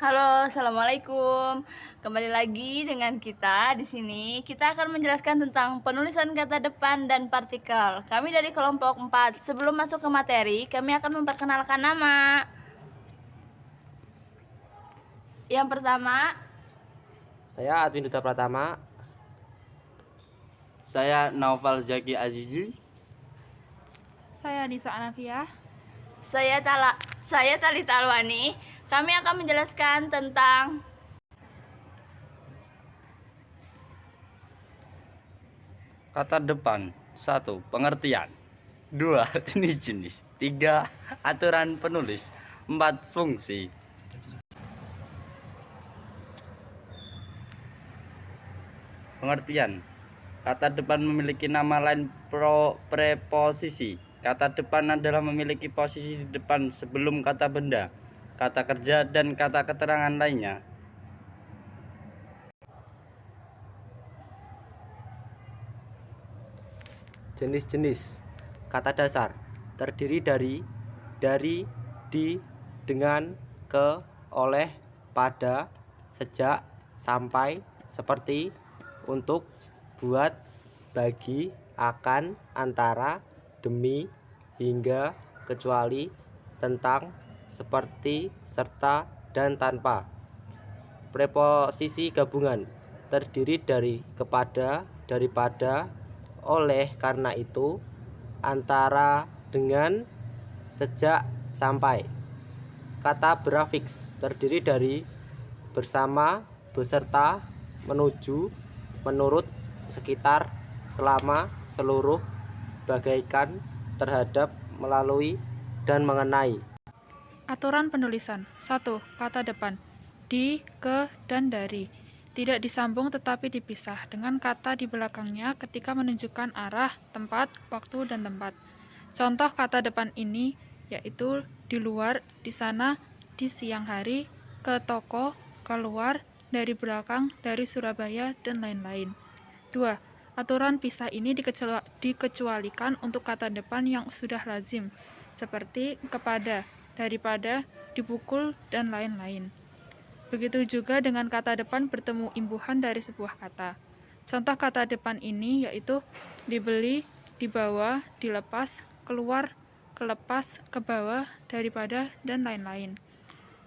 Halo, assalamualaikum. Kembali lagi dengan kita di sini. Kita akan menjelaskan tentang penulisan kata depan dan partikel. Kami dari kelompok 4. Sebelum masuk ke materi, kami akan memperkenalkan nama. Yang pertama, Saya Adwin Duta Pratama. Saya Naufal Zaki Azizi. Saya Nisa Anafiah. saya Talita Alwani. Kami akan menjelaskan tentang Kata depan. 1. Pengertian. 2. Jenis-jenis. 3. Aturan penulis. 4. Fungsi. Pengertian. Kata depan memiliki nama lain preposisi. Kata depan adalah memiliki posisi di depan sebelum kata benda, kata kerja, dan kata keterangan lainnya. Jenis-jenis kata dasar terdiri dari, di, dengan, ke, oleh, pada, sejak, sampai, seperti, untuk, buat, bagi, akan, antara, demi, hingga, kecuali, tentang, seperti, serta, dan tanpa. Preposisi gabungan terdiri dari kepada, daripada, oleh, karena itu, antara, dengan, sejak, sampai. Kata berafiks terdiri dari bersama, beserta, menuju, menurut, sekitar, selama, seluruh, bagaikan, terhadap, melalui, dan mengenai. Aturan penulisan. 1. Kata depan. Di, ke, dan dari. Tidak disambung tetapi dipisah dengan kata di belakangnya ketika menunjukkan arah, tempat, waktu, dan tempat. Contoh kata depan ini yaitu di luar, di sana, di siang hari, ke toko, keluar, dari belakang, dari Surabaya, dan lain-lain. 2. Aturan pisah ini dikecualikan untuk kata depan yang sudah lazim, seperti kepada, daripada, dipukul, dan lain-lain. Begitu juga dengan kata depan bertemu imbuhan dari sebuah kata. Contoh kata depan ini yaitu dibeli, dibawa, dilepas, keluar, kelepas, ke bawah, daripada, dan lain-lain.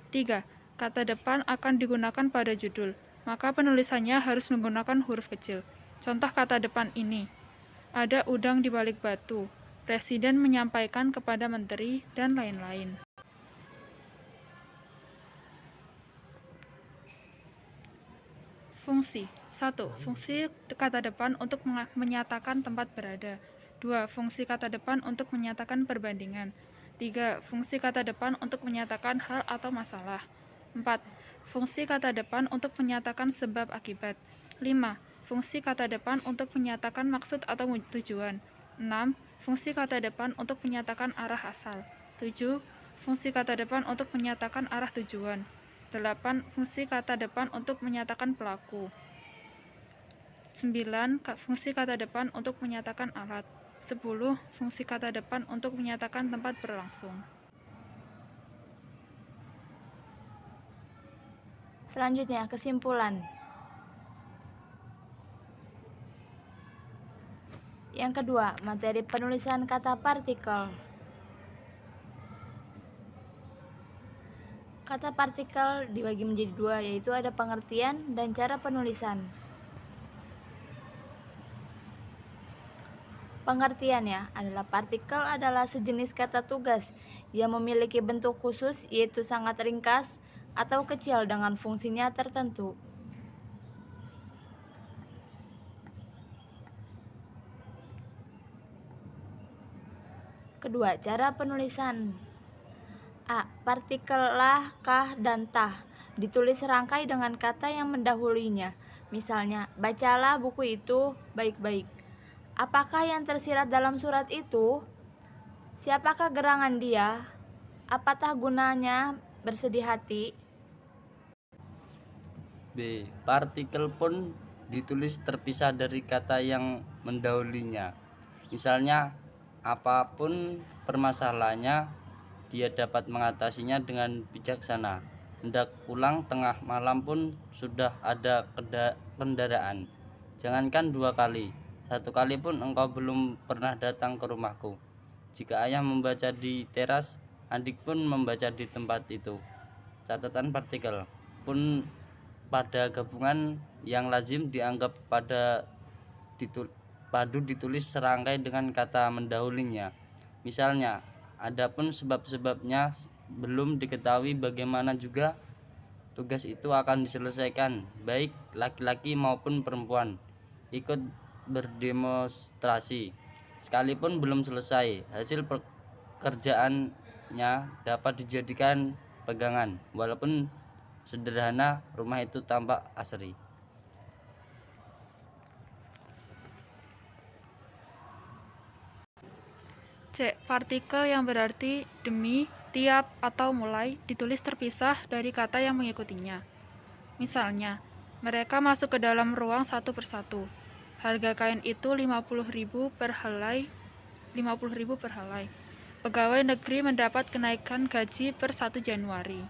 3. Kata depan akan digunakan pada judul, maka penulisannya harus menggunakan huruf kecil. Contoh kata depan ini, ada udang di balik batu, presiden menyampaikan kepada menteri, dan lain-lain. Fungsi. 1. Fungsi kata depan untuk menyatakan tempat berada. 2. Fungsi kata depan untuk menyatakan perbandingan. 3. Fungsi kata depan untuk menyatakan hal atau masalah. 4. Fungsi kata depan untuk menyatakan sebab akibat. 5. Fungsi kata depan untuk menyatakan maksud atau tujuan. 6. Fungsi kata depan untuk menyatakan arah asal. 7. Fungsi kata depan untuk menyatakan arah tujuan. 8. Fungsi kata depan untuk menyatakan pelaku. 9. Fungsi kata depan untuk menyatakan alat. 10. Fungsi kata depan untuk menyatakan tempat berlangsung. selanjutnya kesimpulan. Yang kedua, materi penulisan kata partikel. Kata partikel dibagi menjadi dua, yaitu ada pengertian dan cara penulisan. Pengertiannya adalah partikel adalah sejenis kata tugas yang memiliki bentuk khusus, yaitu sangat ringkas atau kecil dengan fungsinya tertentu. Kedua, cara penulisan. A. Partikel lah, kah, dan tah ditulis serangkai dengan kata yang mendahulunya. Misalnya, bacalah buku itu baik-baik. Apakah yang tersirat dalam surat itu? Siapakah gerangan dia? Apatah gunanya bersedih hati? B. Partikel pun ditulis terpisah dari kata yang mendahulunya. Misalnya, apapun permasalahannya, dia dapat mengatasinya dengan bijaksana. hendak pulang tengah malam pun sudah ada kendaraan. Jangankan 2 kali, 1 kali pun engkau belum pernah datang ke rumahku. Jika ayah membaca di teras, adik pun membaca di tempat itu. Catatan partikel pun pada gabungan yang lazim dianggap padu ditulis serangkai dengan kata mendahulunya. Misalnya, adapun sebab-sebabnya belum diketahui, bagaimana juga tugas itu akan diselesaikan, baik laki-laki maupun perempuan ikut berdemonstrasi. Sekalipun belum selesai, hasil pekerjaannya dapat dijadikan pegangan. Walaupun sederhana, rumah itu tampak asri. C. Partikel yang berarti demi, tiap, atau mulai ditulis terpisah dari kata yang mengikutinya. Misalnya, mereka masuk ke dalam ruang satu persatu. Harga kain itu 50.000 per helai. Pegawai negeri mendapat kenaikan gaji per 1 Januari.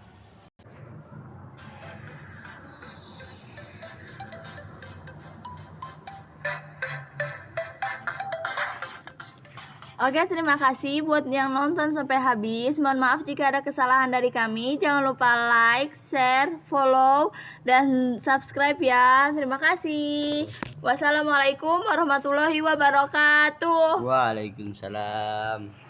Oke, terima kasih buat yang nonton sampai habis. Mohon maaf jika ada kesalahan dari kami. Jangan lupa like, share, follow, dan subscribe ya. Terima kasih. Wassalamualaikum warahmatullahi wabarakatuh. Waalaikumsalam.